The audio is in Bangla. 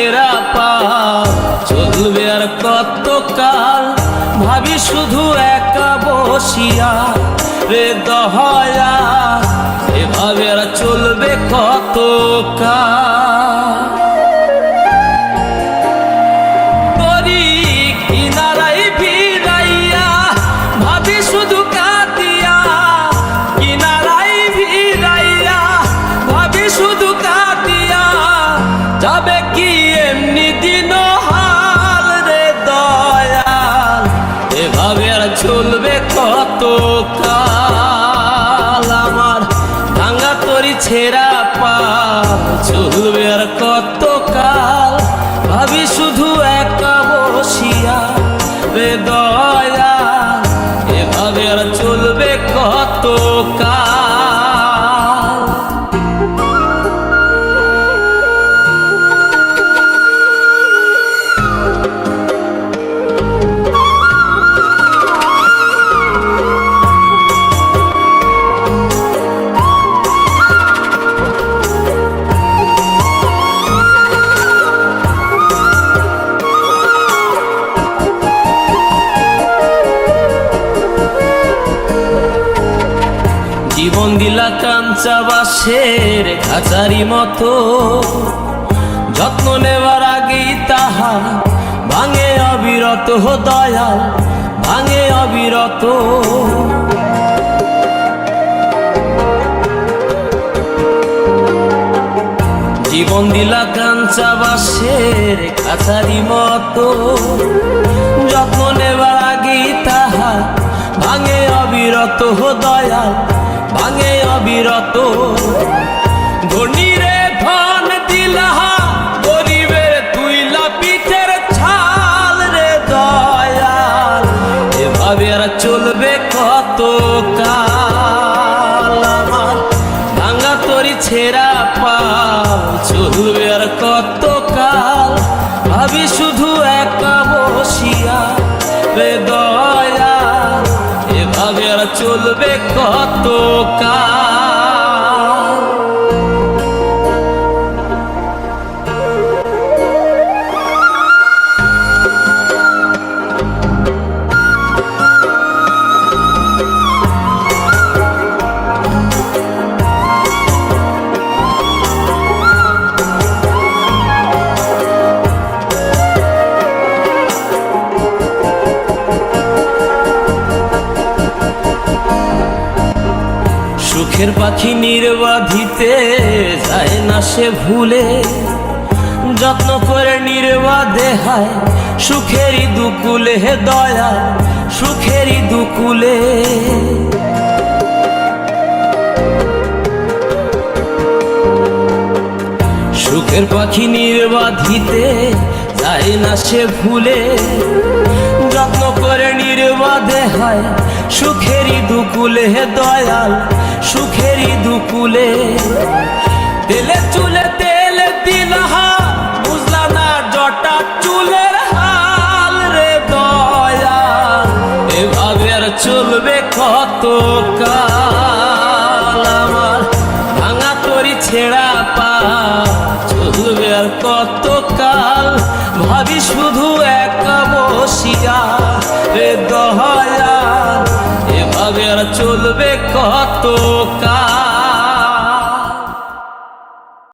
ছেঁড়া পা চলবে আর কত কাল, ভাবি শুধু একা বসিয়া রে দহয়া, এভাবে আর চলবে কত কাল। তরি কিনারাই ভিড়াইয়া ভাবি শুধু কাঁদিয়া, কিনারাই ভিড়াইয়া ভাবি শুধু কাঁদিয়া, যাবে কি এমনি দিন হাল রে দয়াল, এভাবে আর চলবে কত কাল। আমার ভাঙা তরি ছেঁড়া পা চলবে আর কত কাল, ভাবি শুধু একা বসিয়া রে দয়াল, এভাবে আর চলবে কত কাল। জীবন দিলা কাঞ্চা বাঁশের খাঁচারি মতো, যত্ন নেবার আগেই তাহা ভাঙে অবিরত দয়াল, ভাঙে অবিরত। জীবন দিলা কাঞ্চা বাঁশের খাঁচারি মতো, যত্ন নেবার আগেই তাহা ভাঙে অবিরত দয়াল, ভাঙে অবিরত। ধনীরে ধন দিলা গরিবের তুইলা পিঠের ছাল রে দয়াল, এভাবে আর চলবে কত কাল। আমার ভাঙা তরি ছেঁড়া পা চলবে আর কত কাল, ভাবি শুধু একা বসিয়া রে দয়াল, এভাবে আর চলবে কত কাল। সুখের পাখি নির্বাধিতে যায় না সে ভুলে, যত্ন করে নির্বাধে হায় সুখেরই দুকুলে হে দয়া, সুখেরই দুকুলে। সুখের পাখি নির্বাধিতে যায় না সে ভুলে, যত্ন করে নির্বাধে হয় সুখেরই দুকুলে হে দয়াল, সুখেরই দুকুলে। তেলে চুলে তেল দিলহা বুঝলা না জটা চুলের হাল রে দয়াল, এভাবে আর চলবে কত কাল। আমার ভাঙা তরি ছেঁড়া পা চলবে আর কত কাল, ভাবি শুধু একা বসিয়া রে দয়াল, এভাবে আর চলবে কত কাল।